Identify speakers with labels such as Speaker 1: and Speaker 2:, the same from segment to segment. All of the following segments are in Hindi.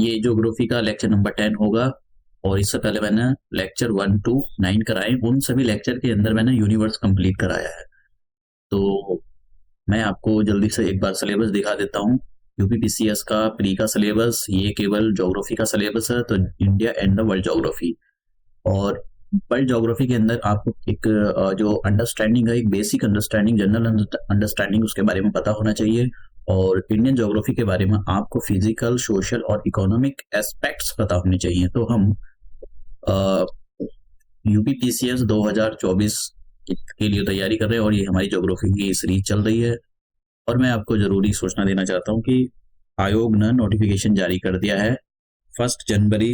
Speaker 1: ये ज्योग्राफी का लेक्चर नंबर 10 होगा। और इससे पहले मैंने लेक्चर 1 to 9 कराए, उन सभी लेक्चर के अंदर मैंने यूनिवर्स कंप्लीट कराया है। तो मैं आपको जल्दी से एक बार सिलेबस दिखा देता हूँ। यूपीपीसीएस का प्री का सिलेबस, ये केवल ज्योग्राफी का सिलेबस है, तो India and the world geography. और वर्ल्ड ज्योग्राफी के अंदर आपको एक जो अंडरस्टैंडिंग है, एक बेसिक अंडरस्टैंडिंग, जनरल अंडरस्टैंडिंग उसके बारे में पता होना चाहिए। और इंडियन ज्योग्राफी के बारे में आपको फिजिकल, सोशल और इकोनॉमिक एस्पेक्ट्स पता होने चाहिए। तो हम यूपीपीसीएस 2024 के लिए तैयारी कर रहे हैं और ये हमारी ज्योग्राफी की सीरीज चल रही है। और मैं आपको जरूरी सूचना देना चाहता हूँ कि आयोग ने नोटिफिकेशन जारी कर दिया है 1 जनवरी,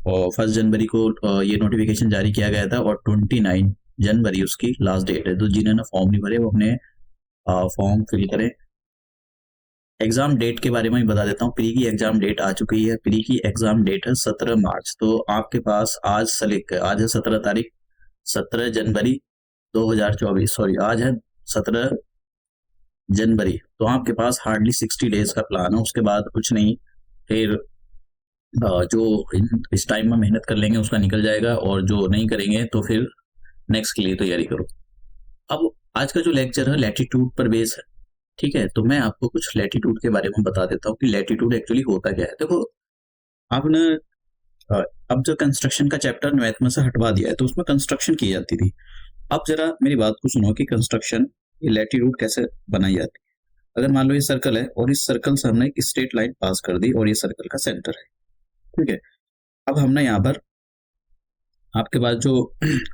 Speaker 1: और 1 जनवरी को ये नोटिफिकेशन जारी किया गया था और 29 जनवरी उसकी लास्ट डेट है। तो जिन्होंने फॉर्म नहीं भरे वो अपने फॉर्म फिल करें। एग्जाम डेट के बारे में भी बता देता हूँ। प्री की एग्जाम डेट आ चुकी है। प्री की एग्जाम डेट है 17 मार्च। तो आपके पास आज से लेकर, आज है 17 तारीख, 17 जनवरी 2024, सॉरी आज है 17 जनवरी। तो आपके पास हार्डली 60 डेज का प्लान है, उसके बाद कुछ नहीं। फिर जो इस टाइम में मेहनत कर लेंगे उसका निकल जाएगा, और जो नहीं करेंगे तो फिर नेक्स्ट के लिए तैयारी करो। अब आज का जो लेक्चर है लैटिट्यूड पर बेस है, ठीक है। तो मैं आपको कुछ लैटिट्यूड के बारे में बता देता हूँ कि लैटिट्यूड एक्चुअली होता क्या है। देखो, आपने अब जो कंस्ट्रक्शन का चैप्टर 9th में से हटवा दिया है, तो उसमें कंस्ट्रक्शन की जाती थी। अब जरा मेरी बात को सुनो कि कंस्ट्रक्शन, ये लैटिट्यूड कैसे बनाई जाती है। अगर मान लो ये सर्कल है और इस सर्कल से हमने एक स्ट्रेट लाइन पास कर दी और ये सर्कल का सेंटर है, ठीक है। अब हमने यहाँ पर आपके पास जो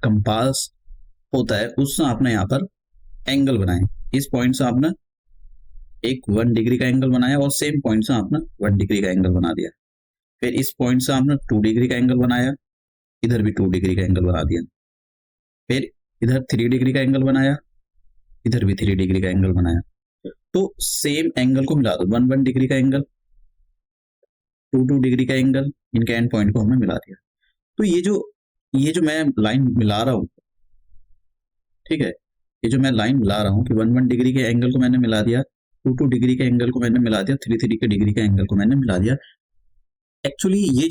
Speaker 1: कंपास होता है उससे आपने यहाँ पर एंगल बनाए। इस पॉइंट से आपने एक 1 डिग्री का एंगल बनाया और सेम पॉइंट से आपने 1 डिग्री का एंगल बना दिया। फिर इस पॉइंट से आपने 2 डिग्री का एंगल बनाया, इधर भी 2 डिग्री का एंगल बना दिया। फिर इधर 3 डिग्री का एंगल बनाया, इधर भी 3 डिग्री का एंगल बनाया। तो सेम एंगल को मिला दो, 1 डिग्री का एंगल, 2 डिग्री का एंगल, इनके एंड पॉइंट को हमने मिला दिया। तो ये जो मैं लाइन मिला रहा हूँ, ठीक है, ये जो मैं लाइन मिला रहा हूँ कि 1 डिग्री के एंगल को मैंने मिला दिया, 2 डिग्री के एंगल को मैंने मिला दिया, 3 के डिग्री के एंगल को मैंने मिला दिया। एक्चुअली ये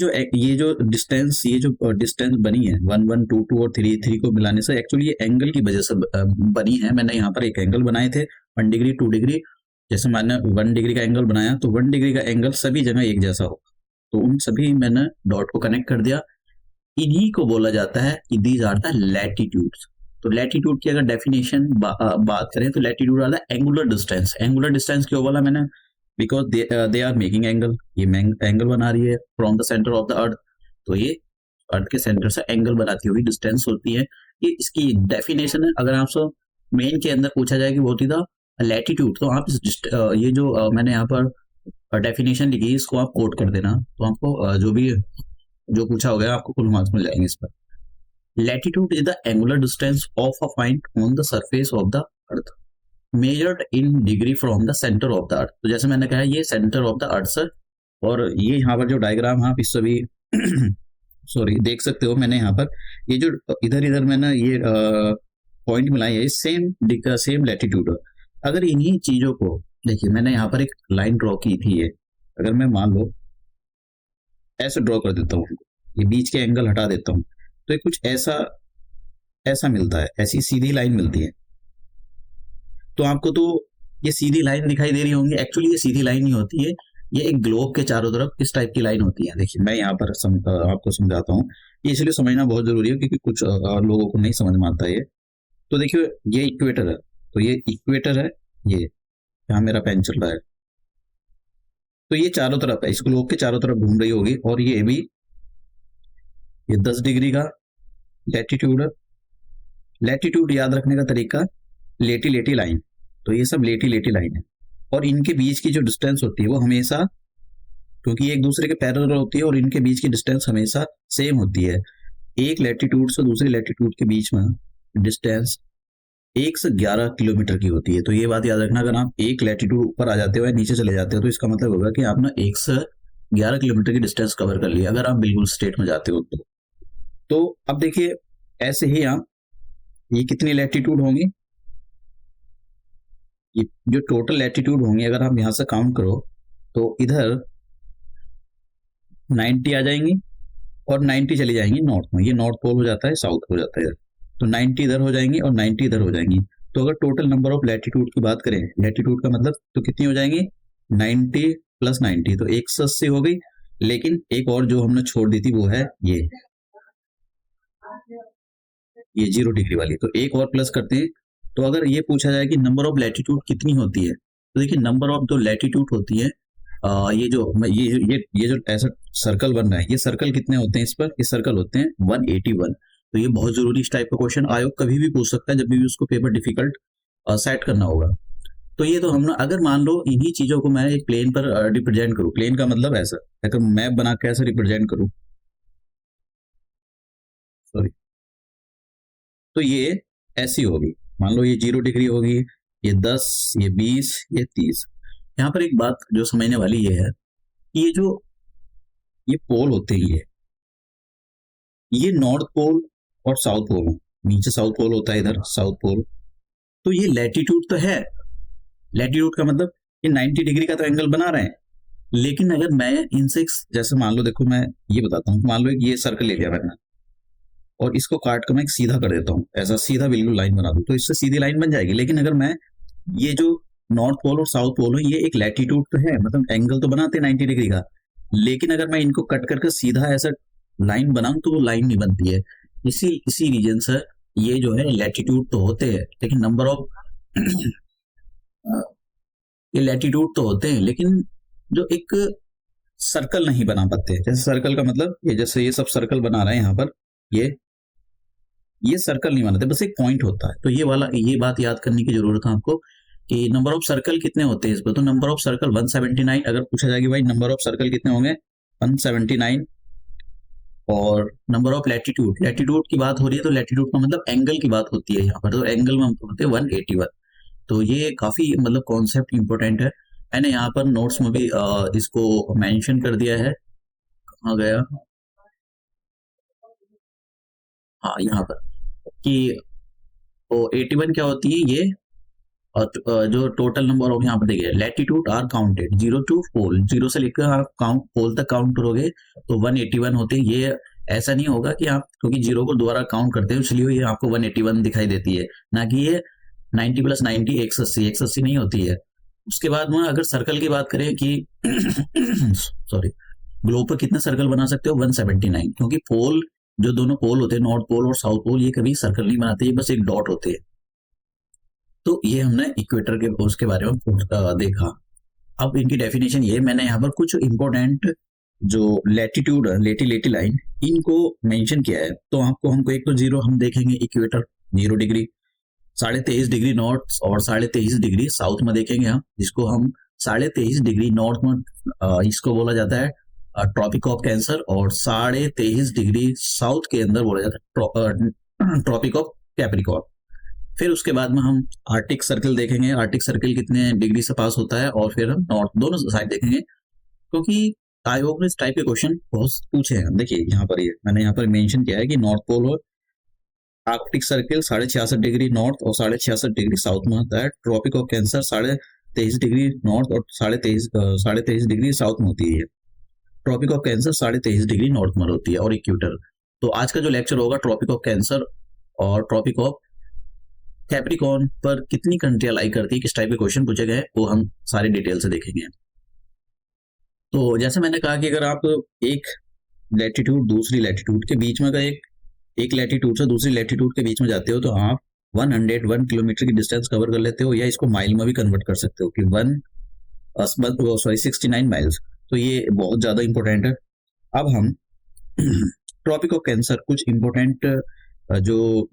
Speaker 1: जो डिस्टेंस बनी है 1 1 2 2 और 3 को मिलाने से, एक्चुअली ये एंगल की वजह से बनी है। मैंने यहाँ पर एक एंगल बनाए थे 1 डिग्री 2 डिग्री। जैसे मैंने 1 डिग्री का एंगल बनाया तो 1 डिग्री का एंगल सभी जगह एक जैसा होगा, तो उन सभी मैंने डॉट को कनेक्ट कर दिया। इन्हीं को बोला जाता है कि दीज आर द लैटिट्यूड्स। तो लैटिट्यूड की अगर डेफिनेशन बात करें तो लैटिट्यूड वाला एंगुलर डिस्टेंस। एंगुलर डिस्टेंस क्यों बोला मैंने? Because they are making angle, ये एंगल बना रही है from the centre of the earth. तो ये अर्थ के सेंटर से एंगल बनाती हुई डिस्टेंस होती है। ये इसकी डेफिनेशन है। अगर आपसे मेन के अंदर पूछा जाए कि वो होती था लैटिट्यूड, तो आप ये जो मैंने यहाँ पर डेफिनेशन लिखी इसको आप कोट कर देना, तो आपको जो भी जो पूछा हो गया आपको फुल मार्क्स मिल जाएंगे इस पर। Latitude is the angular distance of a point on the surface of the earth measured in degree from the centre of the earth. तो जैसे मैंने कहा ये centre of the earth sir, और ये यहाँ पर जो डायग्राम आप इससे भी सॉरी देख सकते हो, मैंने यहाँ पर ये जो इधर इधर मैंने ये पॉइंट मिलाई है सेम लैटिट्यूड। अगर इन्हीं चीजों को देखिए, मैंने यहाँ पर एक लाइन ड्रॉ की थी, ये अगर मैं मान लो ऐसे ड्रॉ कर देता हूँ, ये बीच के एंगल हटा देता हूँ, तो ये कुछ ऐसा मिलता है, ऐसी सीधी लाइन मिलती है। तो आपको तो ये सीधी लाइन दिखाई दे रही होंगी, एक्चुअली ये सीधी लाइन नहीं होती है, ये एक ग्लोब के चारों तरफ इस टाइप की लाइन होती है। देखिए मैं यहाँ पर आपको समझाता हूँ, ये इसलिए समझना बहुत जरूरी है क्योंकि कुछ लोगों को नहीं समझ में आता है। तो देखिए ये इक्वेटर है, तो ये इक्वेटर है, ये यहाँ मेरा पेन चल रहा है, तो ये चारों तरफ है, इस ग्लोब के चारों तरफ घूम रही होगी। और ये भी ये 10 डिग्री का लैटिट्यूड है। लैटिट्यूड याद रखने का तरीका, लेटी लेटी लाइन, तो ये सब लेटी लेटी लाइन है। और इनके बीच की जो डिस्टेंस होती है वो हमेशा, क्योंकि एक दूसरे के पैरेलल होती है और इनके बीच की डिस्टेंस हमेशा सेम होती है। एक लैटिट्यूड से दूसरी लैटिट्यूड के बीच में डिस्टेंस 1 से 11 किलोमीटर की होती है। तो ये बात याद रखना, अगर आप एक लैटिट्यूड ऊपर आ जाते हो या नीचे चले जाते हो तो इसका मतलब होगा कि आपने 1 से 11 किलोमीटर की डिस्टेंस कवर कर लिया, अगर आप बिल्कुल स्ट्रेट में जाते हो तो अब देखिए ऐसे ही आप, ये कितनी लैटिट्यूड होंगी, ये जो टोटल लैटिट्यूड होंगे अगर आप यहां से काउंट करो तो इधर 90 आ जाएंगी और 90 चली जाएंगी नॉर्थ में, ये नॉर्थ पोल हो जाता है, साउथ हो जाता है। तो 90 इधर हो जाएंगी और 90 इधर हो जाएंगी। तो अगर टोटल नंबर ऑफ लैटिट्यूड की बात करें, लैटिट्यूड का मतलब तो कितनी हो जाएंगी, 90 प्लस 90 तो 180 हो गई। लेकिन एक और जो हमने छोड़ दी थी वो है ये 0 डिग्री वाली, तो एक और प्लस करते हैं। तो अगर ये पूछा जाए कि नंबर ऑफ लैटिट्यूड कितनी होती है, तो देखिए नंबर ऑफ जो लैटिट्यूड होती है, ये जो ऐसा सर्कल बन रहा है, ये सर्कल कितने होते हैं इस पर, ये सर्कल होते हैं 181। तो ये बहुत जरूरी, इस टाइप का क्वेश्चन आयोग कभी भी पूछ सकता है जब भी उसको पेपर डिफिकल्ट सेट करना होगा। तो ये तो हमने, अगर मान लो इन्हीं चीजों को मैं एक प्लेन पर रिप्रेजेंट करूं, प्लेन का मतलब ऐसा, अगर मैप बना के ऐसा रिप्रेजेंट करूं, सॉरी, तो ये ऐसी होगी, मान लो ये 0 डिग्री होगी, ये 10, ये 20, ये 30। यहाँ पर एक बात जो समझने वाली ये है कि ये पोल होते हैं, ये नॉर्थ पोल और साउथ पोल है। नीचे साउथ पोल होता है, इधर साउथ पोल। तो ये लैटिट्यूड तो है, लैटिट्यूड का मतलब ये 90 डिग्री का तो एंगल बना रहे हैं। लेकिन अगर मैं इनसे, जैसे मान लो, देखो मैं ये बताता हूँ, मान लो ये सर्कल ले लिया मैंने और इसको काट कर मैं एक सीधा कर देता हूँ, ऐसा सीधा बिल्कुल लाइन बना दूं, तो इससे सीधी लाइन बन जाएगी। लेकिन अगर मैं ये जो नॉर्थ पोल और साउथ पोल है, ये एक लैटिट्यूड तो है, मतलब एंगल तो बनाते हैं 90 डिग्री का, लेकिन अगर मैं इनको कट करके सीधा ऐसा लाइन बनाऊं तो वो लाइन नहीं बनती है। इसी रीजन से ये जो है लैटिट्यूड तो होते हैं, लेकिन नंबर ऑफ ये लैटिट्यूड तो होते हैं, लेकिन जो एक सर्कल नहीं बना पाते। जैसे सर्कल का मतलब ये, जैसे ये सब सर्कल बना रहे हैं यहाँ पर, ये सर्कल नहीं बनाते, बस एक पॉइंट होता है। तो ये बात याद करने की जरूरत है आपको कि नंबर ऑफ सर्कल कितने होते हैं इस पर। तो नंबर ऑफ सर्कल 179। अगर पूछा जाए कि भाई नंबर ऑफ सर्कल कितने होंगे, 179। और नंबर ऑफ लैटिट्यूड की बात हो रही है, तो लैटिट्यूड का मतलब एंगल की बात होती है यहाँ पर, तो एंगल में हम बोलते हैं 181। तो ये काफी मतलब कॉन्सेप्ट इंपॉर्टेंट है। मैंने यहाँ पर नोट्स में भी इसको मेंशन कर दिया है। कहाँ गया, हाँ यहाँ पर, कि 81 क्या होती है ये, जो टोटल नंबर ऑफ, यहाँ पर देखिए, लैटिट्यूड आर काउंटेड 0 टू पोल, 0 से लेकर आप काउंट पोल तक काउंट करोगे तो 181 होते हैं। ये ऐसा नहीं होगा कि आप क्योंकि 0 को दोबारा काउंट करते हो इसलिए ये आपको 181 दिखाई देती है, ना कि ये 90 प्लस 90 180 नहीं होती है। उसके बाद में अगर सर्कल की बात करें कि सॉरी, ग्लोब पर कितने सर्कल बना सकते हो, 179, क्योंकि पोल, जो दोनों पोल होते हैं नॉर्थ पोल और साउथ पोल, ये कभी सर्कल नहीं बनाते, ये बस एक डॉट होते हैं। तो ये हमने इक्वेटर के उसके बारे में देखा। अब इनकी डेफिनेशन ये, मैंने यहाँ पर कुछ इंपॉर्टेंट जो लैटिट्यूड है, लेटी लाइन, इनको मेंशन किया है। तो हमको एक तो 0 हम देखेंगे, इक्वेटर 0 डिग्री, 23.5 डिग्री नॉर्थ और 23.5 डिग्री साउथ में देखेंगे हम, जिसको हम 23.5 डिग्री नॉर्थ में इसको बोला जाता है ट्रॉपिक ऑफ कैंसर, और 23.5 डिग्री साउथ के अंदर बोला जाता है ट्रॉपिक ऑफ कैप्रिकॉर्न। फिर उसके बाद में हम आर्टिक सर्कल देखेंगे, आर्टिक सर्कल कितने डिग्री से पास होता है, और फिर हम नॉर्थ दोनों साइड देखेंगे, क्योंकि आयोग ने इस टाइप के क्वेश्चन बहुत पूछे हैं। देखिए यहाँ पर, ये मैंने यहाँ पर मेंशन किया है कि नॉर्थ पोल और आर्कटिक सर्कल 66.5 डिग्री नॉर्थ और 66.5 डिग्री साउथ में होता है। Tropic of cancer 23.5 degree north और 23.5 डिग्री साउथ में होती है। Tropic of cancer 23.5 degree north में होती है, और इक्वेटर। तो आज का जो लेक्चर होगा ट्रॉपिक ऑफ कैंसर और ट्रॉपिक ऑफ कैप्रिकॉर्न पर कितनी कंट्रियां लाई करती है, किस टाइप के क्वेश्चन पूछे गए, वो हम सारे डिटेल से देखेंगे। तो जैसे मैंने कहा कि अगर आप एक लैटिट्यूड दूसरी लैटिट्यूड के बीच में, अगर एक लैटिट्यूड से दूसरी लैटिट्यूड के बीच में जाते हो, तो आप 101 किलोमीटर की डिस्टेंस कवर कर लेते हो, या इसको माइल में भी कन्वर्ट कर सकते हो कि 69 माइल्स। तो ये बहुत ज्यादा इंपॉर्टेंट है। अब हम ट्रॉपिक ऑफ कैंसर, कुछ इंपॉर्टेंट जो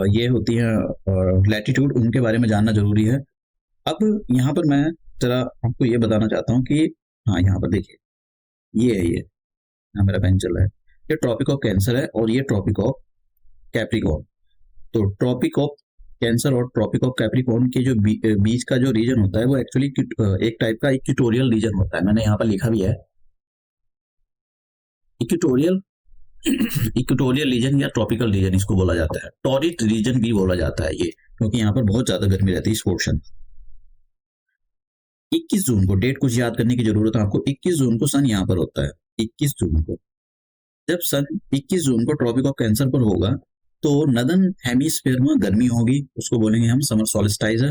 Speaker 1: ये होती है लैटिट्यूड, उनके बारे में जानना जरूरी है। अब यहाँ पर मैं जरा आपको ये बताना चाहता हूँ कि हाँ, यहाँ पर देखिए, ये है, ये मेरा पेन चल रहा है, ये ट्रॉपिक ऑफ कैंसर है और ये ट्रॉपिक ऑफ कैप्रिकॉर्न। तो ट्रॉपिक ऑफ कैंसर और ट्रॉपिक ऑफ कैप्रिकॉर्न के जो बीच का जो रीजन होता है, वो एक्चुअली एक टाइप का इक्वेटोरियल रीजन होता है। मैंने यहाँ पर लिखा भी है इक्वेटोरियल रीजन या ट्रॉपिकल रीजन इसको बोला जाता है। टॉरिड रीजन भी बोला जाता है ये, क्योंकि यहाँ पर बहुत ज्यादा गर्मी रहती है इस पोर्शन। 21 जून को, डेट कुछ याद करने की जरूरत है आपको, 21 जून को सन यहाँ पर होता है। 21 जून को, जब सन 21 जून को ट्रॉपिक ऑफ कैंसर पर होगा तो नदर्न हेमिस्फीयर में गर्मी होगी, उसको बोलेंगे हम समर सोलिस्टाइज,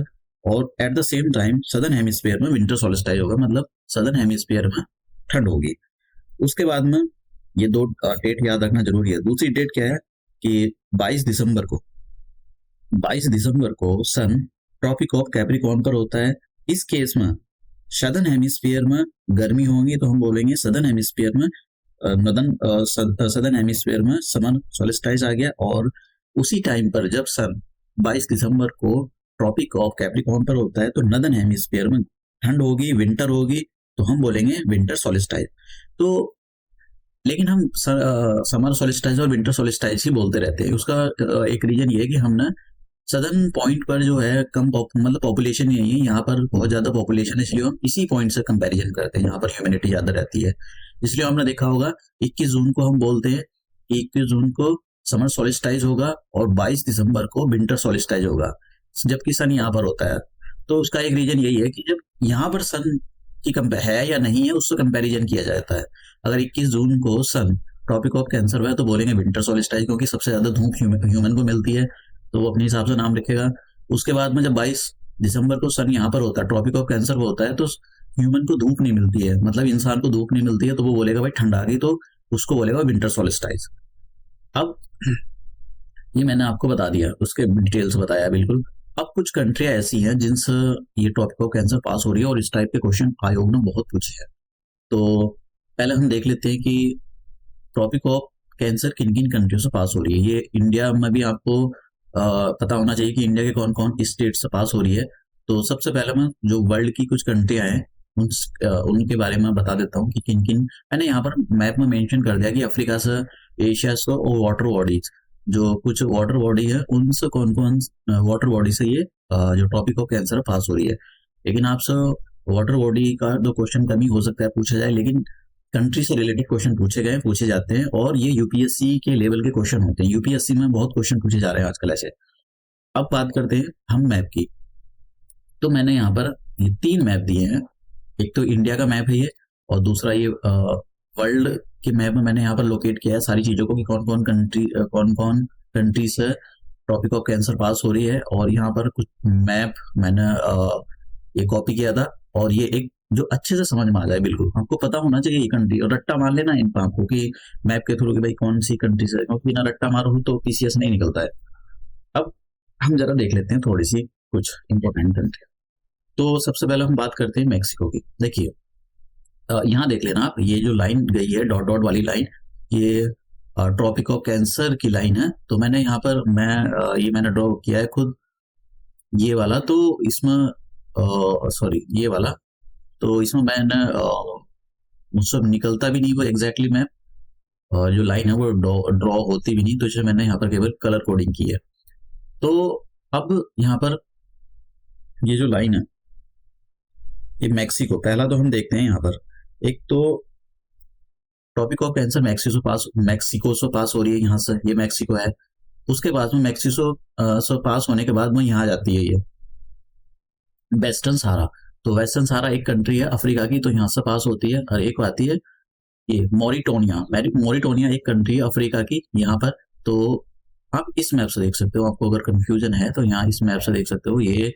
Speaker 1: और at the same time southern hemisphere में विंटर सोलिस्टाइज होगा, मतलब सदर्न हेमिस्फीयर में ठंड होगी। उसके बाद में ये दो डेट याद रखना जरूरी है। दूसरी डेट क्या है कि 22 दिसंबर को सन ट्रॉपिक ऑफ कैप्रिकॉर्न पर होता है। इस केस में सदर्न हेमिस्फीयर में गर्मी होगी तो हम बोलेंगे सदर्न हेमिस्फीयर में सदर्न हेमिस्फीयर में समर सोलिस्टाइज आ गया। और उसी टाइम पर जब सन 22 दिसंबर को ट्रॉपिक ऑफ कैप्रिकॉर्न पर होता है तो नदर्न हेमिस्फीयर में ठंड होगी, विंटर होगी, तो हम बोलेंगे विंटर सोलिस्टाइज। तो लेकिन हम समर सोलिस्टाइज और विंटर सोलिस्टाइज ही बोलते रहते हैं। उसका एक रीजन ये है कि हमने सदर्न पॉइंट पर जो है कम मतलब पॉपुलेशन नहीं है, यहाँ पर बहुत ज्यादा पॉपुलेशन है, इसलिए हम इसी पॉइंट से कंपैरिजन करते हैं, यहाँ पर ह्यूमिडिटी ज्यादा रहती है। इसलिए हमने देखा होगा 21 जून को हम बोलते हैं 21 जून को समर सोलिस्टाइज होगा और 22 दिसंबर को विंटर सोलिस्टाइज होगा, जबकि सन यहाँ पर होता है। तो उसका एक रीजन यही है कि जब यहाँ पर सन की है या नहीं है उससे कंपैरिजन किया जाता है। अगर 21 जून को सन ट्रॉपिक ऑफ कैंसर हुआ है तो बोलेंगे विंटर सोलिस्टाइज, क्योंकि सबसे ज्यादा धूप ह्यूमन को मिलती है, तो वो अपने हिसाब से नाम लिखेगा। उसके बाद में जब 22 दिसंबर को सन यहाँ पर होता है, ट्रॉपिक ऑफ कैंसर होता है, तो ह्यूमन को धूप नहीं मिलती है, मतलब इंसान को धूप नहीं मिलती है, तो वो बोलेगा भाई ठंड आ गई, तो उसको बोलेगा विंटर सोलिस्टाइज। अब ये मैंने आपको बता दिया, उसके डिटेल्स बताया बिल्कुल। अब कुछ कंट्रियां ऐसी हैं जिनसे ये टॉपिक ऑफ कैंसर पास हो रही है और इस टाइप के क्वेश्चन आयोग ने बहुत पूछे हैं। तो पहले हम देख लेते हैं कि टॉपिक ऑफ कैंसर किन किन कंट्रियों से पास हो रही है। ये इंडिया में भी आपको पता होना चाहिए कि इंडिया के कौन कौन स्टेट से पास हो रही है। तो सबसे पहले मैं जो वर्ल्ड की कुछ कंट्रियां हैं उनके बारे में बता देता हूँ कि किन किन। मैंने यहाँ पर मैप में मेंशन कर दिया कि अफ्रीका से, एशिया से और वाटर बॉडीज, जो कुछ वाटर बॉडी है उनसे कौन कौन वाटर बॉडी से ये जो टॉपिक ऑफ कैंसर पास हो रही है। लेकिन आपसे वाटर बॉडी का जो क्वेश्चन कमी हो सकता है पूछा जाए, लेकिन कंट्री से रिलेटेड क्वेश्चन पूछे जाते हैं और ये यूपीएससी के लेवल के क्वेश्चन होते हैं। यूपीएससी में बहुत क्वेश्चन पूछे जा रहे हैं आजकल ऐसे। अब बात करते हैं हम मैप की। तो मैंने यहाँ पर ये 3 मैप दिए हैं, एक तो इंडिया का मैप है ये, और दूसरा ये वर्ल्ड के मैप में मैंने यहाँ पर लोकेट किया है सारी चीजों को कि कौन कौन कंट्री से टॉपिक ऑफ कैंसर पास हो रही है। और यहाँ पर कुछ मैप मैंने ये कॉपी किया था, और ये एक जो अच्छे से समझ में आ जाए, बिल्कुल आपको पता होना चाहिए ये कंट्री, और रट्टा मार लेना इन आपको कि मैप के थ्रू कि भाई कौन सी कंट्री से, क्योंकि बिना रट्टा मारो तो पीसीएस नहीं निकलता है। अब हम जरा देख लेते हैं थोड़ी सी कुछ इंपॉर्टेंट कंट्री। तो सबसे पहले हम बात करते हैं मैक्सिको की। देखिए यहाँ देख लेना आप, ये जो लाइन गई है डॉट डॉट वाली लाइन, ये ट्रॉपिक ऑफ कैंसर की लाइन है। तो मैंने यहाँ पर ये मैंने ड्रॉ किया है खुद, ये वाला। तो इसमें सॉरी ये वाला, तो इसमें मैंने मुझसे निकलता भी नहीं वो एग्जैक्टली मैप, और जो लाइन है वो ड्रॉ होती भी नहीं, तो इसे मैंने यहाँ पर केवल कलर कोडिंग की है। तो अब यहाँ पर ये जो लाइन है ये मैक्सिको, पहला तो हम देखते हैं यहाँ पर, एक तो टॉपिक ऑफ कैंसर मैक्सिको से पास हो रही है, यहाँ से ये मैक्सिको है। उसके बाद में मैक्सिको से पास होने के बाद में यहाँ आ जाती है ये वेस्टर्न सहारा। तो वेस्टर्न सहारा एक कंट्री है अफ्रीका की, तो यहाँ से पास होती है। और एक आती है ये मोरिटोनिया एक कंट्री है अफ्रीका की, यहाँ पर। तो आप इस मैप से देख सकते हो, आपको अगर कंफ्यूजन है तो यहाँ इस मैप से देख सकते हो, ये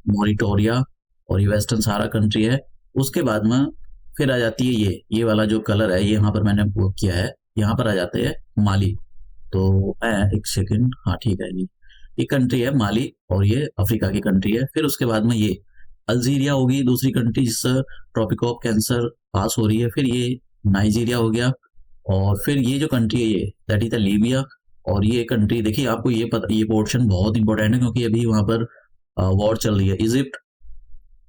Speaker 1: मोरिटोरिया और ये वेस्टर्न सहारा कंट्री है। उसके बाद में फिर आ जाती है ये वाला जो कलर है, ये यहाँ पर मैंने वो किया है, यहाँ पर आ जाते हैं माली। तो एक सेकेंड, हाँ ठीक है, ये कंट्री है माली और ये अफ्रीका की कंट्री है। फिर उसके बाद में ये अल्जीरिया होगी दूसरी कंट्री जिससे ट्रॉपिक ऑफ कैंसर पास हो रही है। फिर ये नाइजीरिया हो गया, और फिर ये जो कंट्री है ये दैट इज द लीबिया। और ये कंट्री देखिए, आपको ये पता, ये पोर्शन बहुत इंपॉर्टेंट है क्योंकि अभी वहां पर वॉर चल रही है, इजिप्ट।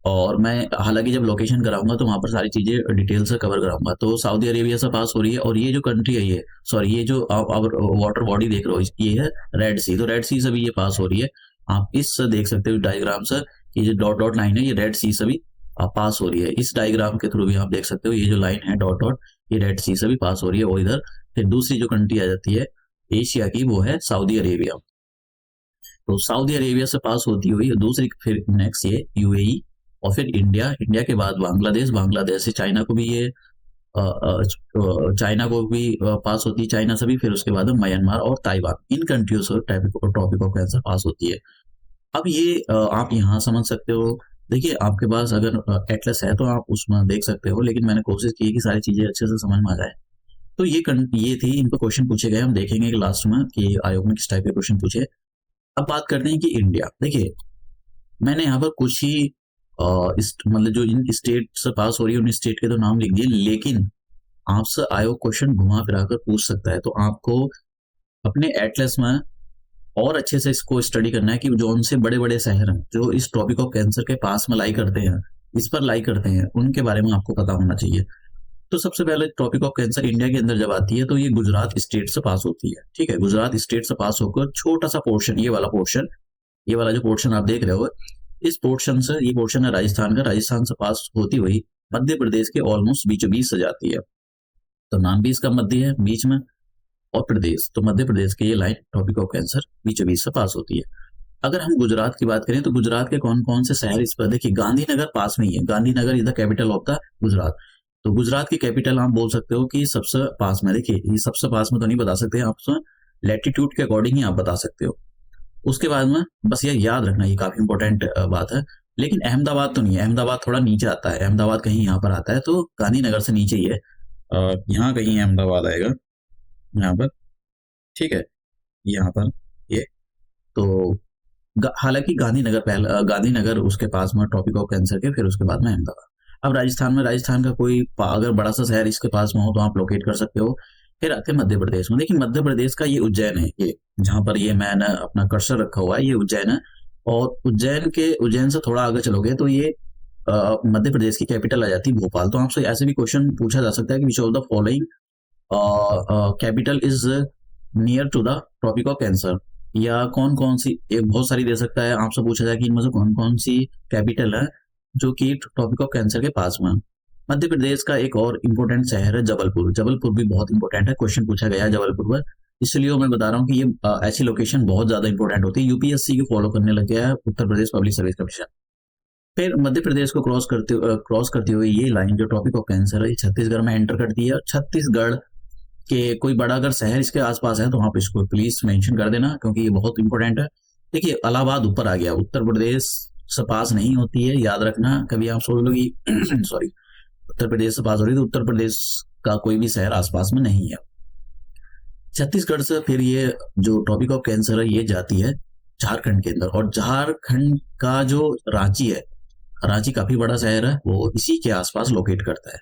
Speaker 1: और मैं हालांकि जब लोकेशन कराऊंगा तो वहां पर सारी चीजें डिटेल से कवर कराऊंगा। तो सऊदी अरेबिया से पास हो रही है, और ये जो कंट्री है ये जो आप वाटर बॉडी देख रहे हो ये है रेड सी। तो रेड सी से भी ये पास हो रही है। आप इससे देख सकते हो डायग्राम से, ये जो डॉट डॉट लाइन है ये रेड सी से भी पास हो रही है। इस डायग्राम के थ्रू भी आप देख सकते हो, ये जो लाइन है डॉट डॉट, ये रेड सी से भी पास हो रही है। वो इधर फिर दूसरी जो कंट्री आ जाती है एशिया की, वो है सऊदी अरेबिया। तो सऊदी अरेबिया से पास होती हुई दूसरी, फिर नेक्स्ट ये यूएई, और फिर इंडिया के बाद बांग्लादेश से चाइना को भी ये चाइना को भी पास होती है, चाइना से भी, फिर उसके बाद म्यांमार और ताइवान, इन कंट्रियों से टॉपिक ऑफ कैंसर पास होती है। अब ये आप यहाँ समझ सकते हो। देखिए आपके पास अगर एटलस है तो आप उसमें देख सकते हो, लेकिन मैंने कोशिश की है कि सारी चीजें अच्छे से समझ में आ जाए। तो ये थी, इन पर क्वेश्चन पूछे गए, हम देखेंगे कि लास्ट में कि आयोग ने किस टाइप के क्वेश्चन पूछे। अब बात करते हैं कि इंडिया। देखिए मैंने यहाँ पर कुछ ही मतलब जो इन स्टेट से पास हो रही है उन स्टेट के तो नाम लिख दिए, लेकिन आपसे आयोग क्वेश्चन घुमा फिरा कर पूछ सकता है। तो आपको अपने एटलस में और अच्छे से इसको स्टडी करना है कि जो उनसे बड़े बड़े शहर हैं जो इस टॉपिक ऑफ कैंसर के पास में लाई करते हैं, इस पर लाई करते हैं, उनके बारे में आपको पता होना चाहिए। तो सबसे पहले टॉपिक ऑफ कैंसर इंडिया के अंदर जब आती है तो ये गुजरात स्टेट से पास होती है। ठीक है, गुजरात स्टेट से पास होकर छोटा सा पोर्शन, ये वाला जो पोर्शन आप देख रहे हो, इस पोर्शन से, ये पोर्शन है राजस्थान का, राजस्थान से पास होती हुई मध्य प्रदेश के ऑलमोस्ट बीचों बीच से जाती है। तो नाम भी इसका मध्य है, बीच में, और प्रदेश, तो मध्य प्रदेश की ये लाइन टॉपिक ऑफ कैंसर बीचों बीच से पास होती है। अगर हम गुजरात की बात करें तो गुजरात के कौन कौन से शहर इस पर, देखिए गांधीनगर पास में ही है, Gandhinagar is the capital of the Gujarat. तो गुजरात की कैपिटल आप बोल सकते हो कि सबसे पास में, देखिए ये सबसे पास में तो नहीं बता सकते आप, लैटिट्यूड के अकॉर्डिंग ही आप बता सकते हो। उसके बाद में बस ये याद रखना, ये काफी इंपॉर्टेंट बात है। लेकिन अहमदाबाद तो नहीं है, अहमदाबाद थोड़ा नीचे आता है, अहमदाबाद कहीं यहाँ पर आता है, तो गांधीनगर से नीचे ही है, यहाँ कहीं अहमदाबाद आएगा, यहाँ पर, ठीक है, यहाँ पर ये। तो हालांकि गांधीनगर पहला, गांधीनगर उसके पास में टॉपिक ऑफ कैंसर के, फिर उसके बाद में अहमदाबाद। अब राजस्थान में, राजस्थान का कोई अगर बड़ा सा शहर इसके पास में हो तो आप लोकेट कर सकते हो। फिर आते हैं मध्य प्रदेश में। देखिए मध्य प्रदेश का ये उज्जैन है, ये जहां पर ये मैंने अपना कर्सर रखा हुआ है, ये उज्जैन है। और उज्जैन से थोड़ा आगे चलोगे तो ये मध्य प्रदेश की कैपिटल आ जाती है भोपाल। तो आपसे ऐसे भी क्वेश्चन पूछा जा सकता है कि which of the following capital is near to the topic of cancer, या कौन कौन सी, एक बहुत सारी दे सकता है, आपसे पूछा जाए कि इनमें से कौन कौन सी कैपिटल है जो कि टॉपिक ऑफ कैंसर के पास में। मध्य प्रदेश का एक और इम्पोर्टेंट शहर है जबलपुर, जबलपुर भी बहुत इंपॉर्टेंट है, क्वेश्चन पूछा गया है जबलपुर पर, इसलिए मैं बता रहा हूँ कि ये ऐसी लोकेशन बहुत ज्यादा इंपॉर्टेंट होती है, यूपीएससी को फॉलो करने लग गया है उत्तर प्रदेश पब्लिक सर्विस कमीशन। फिर मध्य प्रदेश को क्रॉस करते हुए ये लाइन जो टॉपिक ऑफ कैंसर है छत्तीसगढ़ में एंटर करती है। छत्तीसगढ़ के कोई बड़ा अगर शहर इसके आसपास है तो आप इसको प्लीज मेंशन कर देना, क्योंकि ये बहुत इंपॉर्टेंट है। देखिए इलाहाबाद ऊपर आ गया, उत्तर प्रदेश से पास नहीं होती है, याद रखना। कभी आप सोच लो कि सॉरी, उत्तर प्रदेश से पास हो रही है तो उत्तर प्रदेश का कोई भी शहर आसपास में नहीं है। छत्तीसगढ़ से फिर ये जो टॉपिक ऑफ कैंसर है ये जाती है झारखंड के अंदर, और झारखंड का जो रांची है, रांची काफी बड़ा शहर है, वो इसी के आसपास लोकेट करता है।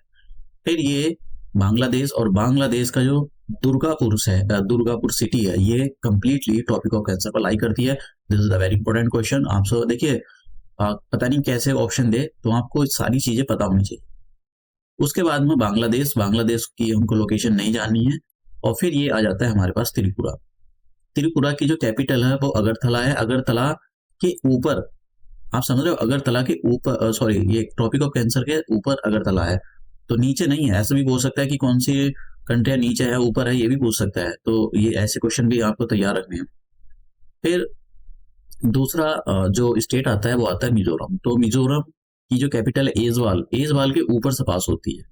Speaker 1: फिर ये बांग्लादेश, और बांग्लादेश का जो दुर्गापुर सिटी है, ये कंप्लीटली टॉपिक ऑफ कैंसर पर लाई करती है। This is a very important question. आपसे देखिए पता नहीं कैसे ऑप्शन दे, तो आपको सारी चीजें पता होनी चाहिए। उसके बाद में बांग्लादेश की हमको लोकेशन नहीं जाननी है। और फिर ये आ जाता है हमारे पास त्रिपुरा। त्रिपुरा की जो कैपिटल है वो अगरतला है। अगरतला के ऊपर, आप समझ रहे हो, अगरतला के ऊपर, सॉरी, ये टॉपिक ऑफ कैंसर के ऊपर अगरतला है, तो नीचे नहीं है। ऐसा भी बोल सकता है कि कौन सी कंट्री नीचे है ऊपर है, ये भी पूछ सकता है। तो ये ऐसे क्वेश्चन भी आपको तैयार रखने हैं। फिर दूसरा जो स्टेट आता है वो आता है मिजोरम। तो मिजोरम की जो कैपिटल है एजवाल, एजवाल के ऊपर से पास होती है,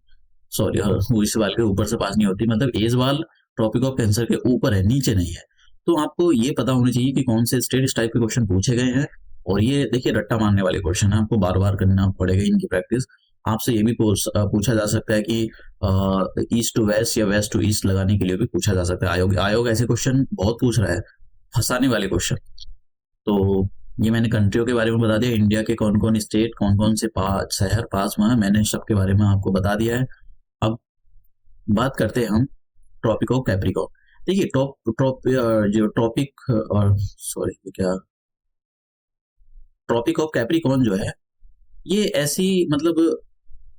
Speaker 1: सॉरी एजवाल के ऊपर से पास नहीं होती, मतलब एजवाल टॉपिक ऑफ कैंसर के ऊपर है, नीचे नहीं है। तो आपको ये पता होना चाहिए कि कौन से स्टेट इस टाइप के क्वेश्चन पूछे गए हैं। और ये देखिए रट्टा मारने वाले क्वेश्चन है, आपको बार बार करना पड़ेगा इनकी प्रैक्टिस। आपसे ये भी पूछा जा सकता है कि ईस्ट टू वेस्ट या वेस्ट टू ईस्ट लगाने के लिए भी पूछा जा सकता है। आयोग ऐसे क्वेश्चन बहुत पूछ रहा है, फंसाने वाले क्वेश्चन। तो ये मैंने कंट्रियों के बारे में बता दिया, इंडिया के कौन कौन स्टेट, कौन कौन से शहर पास में है, मैंने सबके बारे में आपको बता दिया है। अब बात करते हैं हम टॉपिक ऑफ कैप्रिकॉर्न। देखिए जो टॉपिक, और सॉरी क्या, ट्रॉपिक ऑफ कैप्रिकॉर्न जो है ये ऐसी, मतलब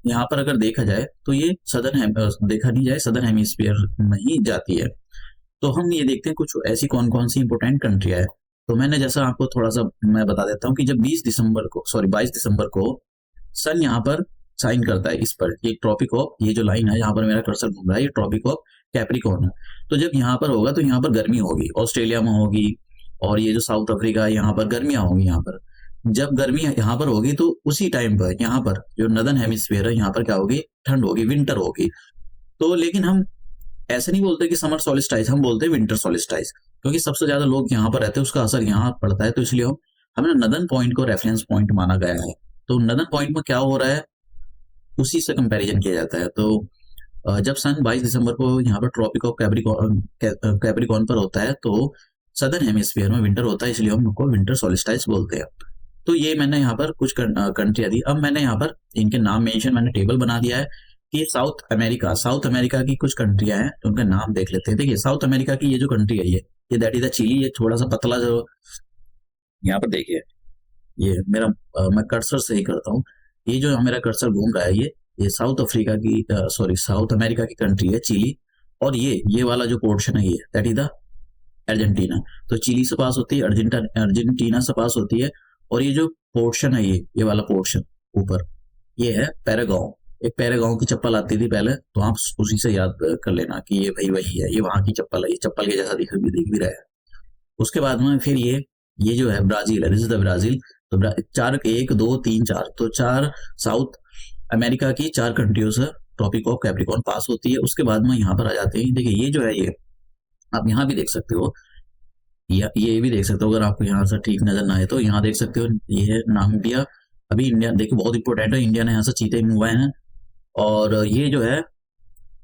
Speaker 1: यहाँ पर अगर देखा जाए तो ये देखा नहीं जाए सदर्न हेमिस्फीयर में ही जाती है। तो हम ये देखते हैं कुछ ऐसी कौन कौन सी इंपोर्टेंट कंट्रियां है। तो मैंने जैसा आपको थोड़ा सा मैं बता देता हूँ कि जब 22 दिसंबर को सन यहाँ पर साइन करता है इस पर, ये ट्रॉपिक ऑफ, ये जो लाइन है यहाँ पर मेरा कर्सर घूम रहा है, ये ट्रॉपिक ऑफ कैप्रिकॉर्न है। तो जब यहाँ पर होगा तो यहाँ पर गर्मी होगी, ऑस्ट्रेलिया में होगी, और ये जो साउथ अफ्रीका है यहाँ पर गर्मियां होंगी। यहाँ पर जब गर्मी यहाँ पर होगी तो उसी टाइम पर यहाँ पर जो नदर्न हेमिस्फीयर है यहाँ पर क्या होगी, ठंड होगी, विंटर होगी। तो लेकिन हम ऐसे नहीं बोलते कि समर सोलिस्टाइस, हम बोलते हैं विंटर सोलिस्टाइस, क्योंकि सबसे ज्यादा लोग यहाँ पर रहते हैं, उसका असर यहाँ पड़ता है, तो इसलिए हमें नदर्न पॉइंट को रेफरेंस पॉइंट माना गया है। तो नदर्न पॉइंट में क्या हो रहा है उसी से कंपैरिजन किया जाता है। तो जब सन 22 दिसंबर को यहाँ पर ट्रॉपिक ऑफ कैप्रिकॉर्न पर होता है तो सदर्न हेमिस्फीयर में विंटर होता है, इसलिए हम उनको विंटर सोलिस्टाइस बोलते हैं। तो ये मैंने यहाँ पर कुछ कंट्रियां दी। अब मैंने यहाँ पर इनके नाम मेंशन, मैंने टेबल बना दिया है कि साउथ अमेरिका की कुछ कंट्रियां हैं, तो उनके नाम देख लेते हैं। देखिए साउथ अमेरिका की ये जो कंट्री है, ये दैट इज द चिली, ये थोड़ा सा पतला जो यहाँ पर देखिए, ये मेरा मैं कर्सर से ही करता हूँ, ये जो मेरा कर्सर घूम रहा है, ये साउथ अफ्रीका की साउथ अमेरिका की कंट्री है चिली। और ये वाला जो पोर्शन है, ये दैट इज द अर्जेंटीना। तो चिली से पास होती है, अर्जेंटीना से पास होती है। और ये जो पोर्शन है, ये वाला पोर्शन ऊपर, ये है पैरागाओ। एक पैरागाओ की चप्पल आती थी पहले, तो आप उसी से याद कर लेना कि ये भाई वही है, ये वहां की चप्पल है, ये चप्पल के जैसा दिख भी रहा है। उसके बाद में फिर ये जो है ब्राजील है, दिस इज द ब्राजील। तो चार, 1 2 3 4, तो 4 साउथ अमेरिका की 4 कंट्रियों से ट्रॉपिक ऑफ कैप्रिकॉर्न पास होती है। उसके बाद में यहाँ पर आ जाते हैं। देखिए ये जो है, ये आप यहाँ भी देख सकते हो, ये भी देख सकते हो, अगर आपको यहाँ से ठीक नजर ना आए तो यहाँ देख सकते हो, ये है नामीबिया। अभी इंडिया देखिए बहुत इंपॉर्टेंट है, इंडिया ने यहाँ से चीते मूव आए हैं। और ये जो है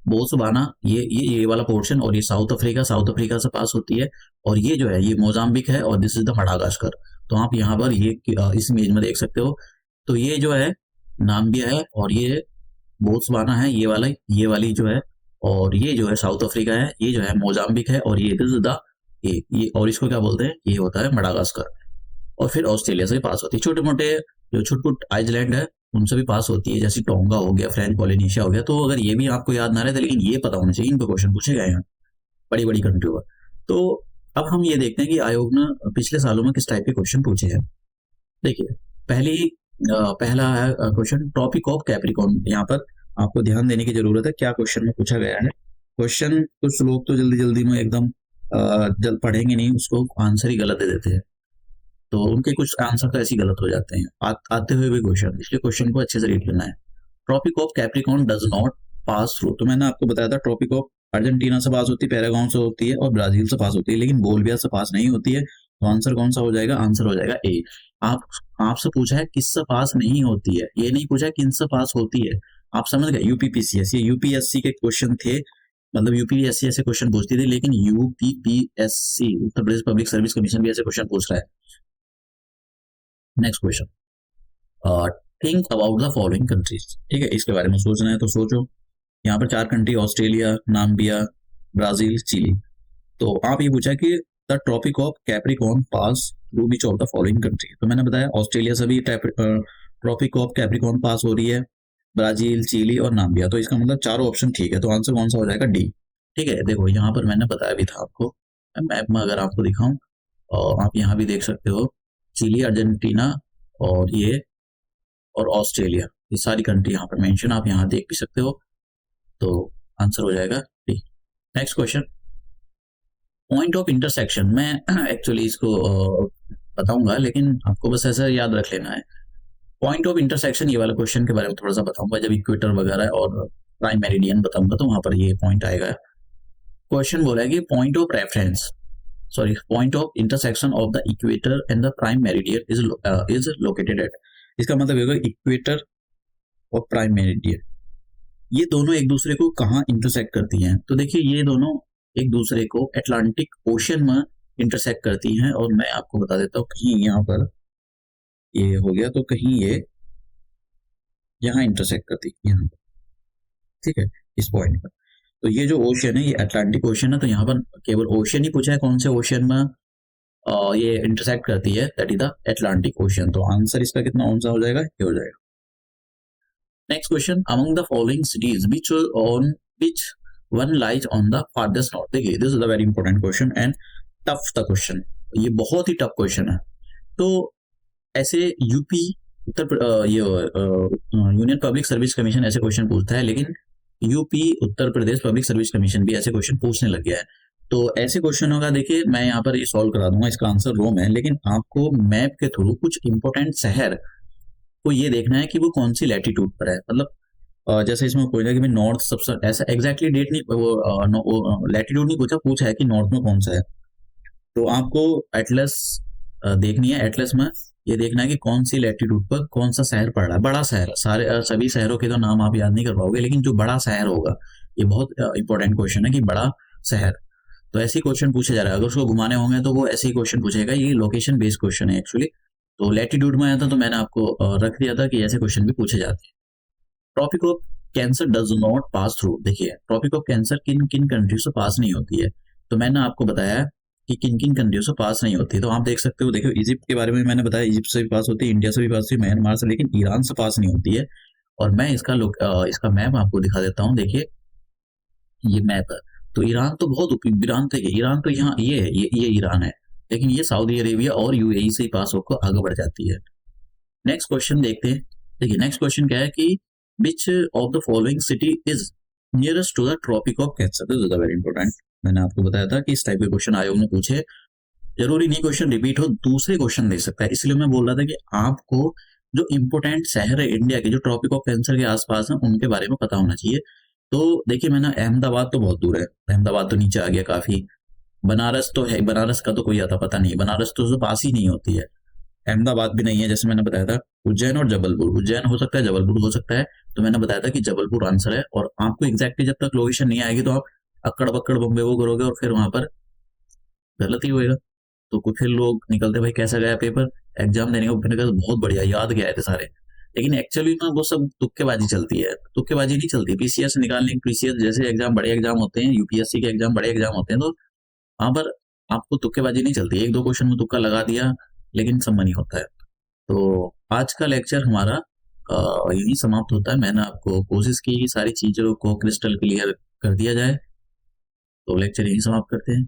Speaker 1: बोत्सवाना, ये वाला पोर्शन, और ये साउथ अफ्रीका से पास होती है। और ये जो है, ये मोजाम्बिक है, और दिस इज द मडागास्कर। तो आप यहाँ पर ये इस इमेज में देख सकते हो। तो ये जो है नाम्बिया है, और ये बोत्सवाना है, ये वाली जो है, और ये जो है साउथ अफ्रीका है, ये जो है मोजाम्बिक है, और ये दिस इज द ये और इसको क्या बोलते हैं, ये होता है मडागास्कर। और फिर ऑस्ट्रेलिया से भी पास होती है। छोटे मोटे जो छुटपुट आइलैंड है उनसे भी पास होती है, जैसे टोंगा हो गया, फ्रेंच पॉलिनेशिया हो गया। तो अगर ये भी आपको याद ना रहे, तो लेकिन ये पता होना चाहिए, इन पे क्वेश्चन पूछे गए हैं बड़ी बड़ी कंट्रियों पर। तो अब हम ये देखते हैं कि आयोग ने पिछले सालों में किस टाइप के क्वेश्चन पूछे हैं। देखिए पहला है क्वेश्चन ट्रॉपिक ऑफ कैप्रिकॉर्न। यहाँ पर आपको ध्यान देने की जरूरत है क्या क्वेश्चन में पूछा गया है। क्वेश्चन कुछ लोग तो जल्दी जल्दी में एकदम जल्द पढ़ेंगे नहीं, उसको आंसर ही गलत दे देते हैं, तो उनके कुछ आंसर तो ऐसे ही गलत हो जाते हैं आते हुए भी क्वेश्चन, इसलिए क्वेश्चन को अच्छे से रीड करना है। Tropic of capricorn does not pass through, तो मैंने आपको बताया था ट्रॉपिक ऑफ अर्जेंटीना से पास होती है, पैरागाओ से होती है, और ब्राजील से पास होती है, लेकिन बोलिविया से पास नहीं होती है। तो आंसर कौन सा हो जाएगा, आंसर हो जाएगा ए। आपसे पूछा है किससे पास नहीं होती है, ये नहीं पूछा है किन से पास होती है। आप समझ गए, यूपीपीसीएस, ये यूपीएससी के क्वेश्चन थे, मतलब यूपीएससी ऐसे क्वेश्चन पूछती थी, लेकिन यूपीपीएससी उत्तर प्रदेश पब्लिक सर्विस कमीशन भी ऐसे क्वेश्चन पूछ रहा है। Next question, think about the following countries. ठीक है, इसके बारे में सोचना है तो सोचो। यहाँ पर 4 country, Australia, Namibia, Brazil, Chile. तो आप ये पूछा कि the tropic of capricorn pass through which of the following country. तो मैंने बताया ऑस्ट्रेलिया से भी ट्रॉपिक ऑफ कैप्रिकॉर्न पास हो रही है, ब्राजील, चिली और नाम्बिया। तो इसका मतलब चारों ऑप्शन ठीक है, तो आंसर कौन सा हो जाएगा, डी। ठीक है, देखो यहाँ पर मैंने बताया भी था आपको, मैप में अगर आपको दिखाऊं, और आप यहाँ भी देख सकते हो, चिली, अर्जेंटीना और ऑस्ट्रेलिया, ये सारी कंट्री यहाँ पर मेंशन, आप यहाँ देख भी सकते हो। तो आंसर हो जाएगा D. Next question, point of intersection. मैं एक्चुअली इसको बताऊंगा, लेकिन आपको बस ऐसा याद रख लेना है। पॉइंट ऑफ इंटरसेक्शन, ये वाला क्वेश्चन के बारे में थोड़ा सा बताऊंगा, जब इक्वेटर वगैरह और प्राइम मेरिडियन बताऊंगा तो वहां पर ये पॉइंट आएगा। क्वेश्चन बोला है कि point of reference, point of intersection of the equator and the prime meridian is located at. इसका मतलब होगा इक्वेटर और प्राइम मेरिडियन, ये दोनों एक दूसरे को कहाँ इंटरसेक्ट करती हैं। तो देखिए ये दोनों एक दूसरे को अटलांटिक ओशन में इंटरसेक्ट करती हैं, और मैं आपको बता देता हूँ कहीं यहाँ पर ये हो गया, तो कहीं ये यहाँ इंटरसेक्ट करती है यहाँ पर, ठीक है, इस पॉइंट पर। तो ये जो ओशन है, ये अटलांटिक ओशन है, तो यहाँ पर केवल ओशन ही पूछा है, कौन से ओशन में ये इंटरसेक्ट करती है, that is the Atlantic ocean. तो आंसर इसका कितना कौन सा हो जाएगा, ये हो जाएगा। Next question, among the following cities which one lies on the farthest north. देखिए this is a very important question and tough the question, ये बहुत ही टफ क्वेश्चन है। तो ऐसे UP union public service commission ऐसे क्वेश्चन पूछता है, लेकिन UP Uttar Pradesh public service commission भी ऐसे क्वेश्चन पूछने लग गया है। तो ऐसे क्वेश्चनों का देखिए मैं यहाँ पर ये सॉल्व करा दूंगा, इसका आंसर रोम है, लेकिन आपको मैप के थ्रू कुछ इंपॉर्टेंट शहर को ये देखना है कि वो कौन सी लैटिट्यूड पर है। मतलब जैसे इसमें पूछा कि भाई नॉर्थ सबसे, ऐसा एग्जैक्टली डेट नहीं, वो लैटिट्यूड नहीं पूछा, पूछा है कि नॉर्थ में कौन सा है। तो आपको एटलस देखनी है। एटलस में ये देखना है कि कौन सी लैटिट्यूड पर कौन सा शहर पड़ रहा है, बड़ा शहर। सारे सभी शहरों के तो नाम आप याद नहीं कर पाओगे, लेकिन जो बड़ा शहर होगा, ये बहुत इंपॉर्टेंट क्वेश्चन है कि बड़ा शहर। तो ऐसे ही क्वेश्चन पूछे जा रहा है, अगर उसको घुमाने होंगे तो वो ऐसे ही क्वेश्चन पूछेगा। ये लोकेशन बेस्ड क्वेश्चन है एक्चुअली। तो लैटिट्यूड में आया था तो मैंने आपको रख दिया था कि ऐसे क्वेश्चन भी पूछे जाते हैं। Tropic of cancer does not pass through. देखिए ट्रॉपिक ऑफ कैंसर किन किन कंट्री से पास नहीं होती है, तो मैंने आपको बताया कि किन किन कंट्रियों से पास नहीं होती है। तो आप देख सकते हो, देखो इजिप्ट के बारे में मैंने बताया, इजिप्ट से भी पास होती है, इंडिया से भी पास होती है, म्यांमार से, लेकिन ईरान से पास नहीं होती है। और मैं इसका मैप आपको दिखा देता हूँ। देखिए ये मैप है। तो ईरान तो बहुत ईरान तक है, ईरान तो यहाँ ये है, ये ईरान है, लेकिन ये सऊदी अरेबिया और यूएई से ही पास होकर आगे बढ़ जाती है। नेक्स्ट क्वेश्चन देखते हैं। देखिए नेक्स्ट क्वेश्चन क्या है कि which of the following city is nearest to the tropic of cancer. This is very important. मैंने आपको बताया था कि इस टाइप के क्वेश्चन आयोग ने पूछे। जरूरी नहीं क्वेश्चन रिपीट हो, दूसरे क्वेश्चन दे सकता है, इसलिए मैं बोल रहा था कि आपको जो इंपोर्टेंट शहर है इंडिया के जो ट्रॉपिक ऑफ कैंसर के आसपास है उनके बारे में पता होना चाहिए। तो देखिए मैंने अहमदाबाद तो बहुत दूर है, अहमदाबाद तो नीचे आ गया काफी। बनारस तो है, बनारस का तो कोई आता पता नहीं, बनारस तो उससे पास ही नहीं होती है। अहमदाबाद भी नहीं है, जैसे मैंने बताया था। उज्जैन और जबलपुर, उज्जैन हो सकता है, जबलपुर हो सकता है। तो मैंने बताया था कि जबलपुर आंसर है। और आपको एग्जैक्टली जब तक लोकेशन नहीं आएगी तो आप अक्कड़ बक्कड़ बम्बे वो करोगे और फिर वहां पर गलत ही होएगा। तो कुछ फिर लोग निकलते भाई कैसा गया पेपर, एग्जाम देने को मैंने कहा बहुत बढ़िया याद गया थे सारे, लेकिन एक्चुअली ना वो सब तुक्केबाजी चलती है। तुक्केबाजी नहीं चलती, पीसीएस निकालने की, पीसीएस जैसे एग्जाम बड़े एग्जाम होते हैं, यूपीएससी के एग्जाम बड़े एग्जाम होते हैं, तो वहां पर आपको तुक्केबाजी नहीं चलती। एक दो क्वेश्चन में तुक्का लगा दिया लेकिन सब नहीं होता है। तो आज का लेक्चर हमारा यही समाप्त होता है। मैंने आपको कोशिश की कि सारी चीजों को क्रिस्टल क्लियर कर दिया जाए। तो लेक्चर यही समाप्त करते हैं।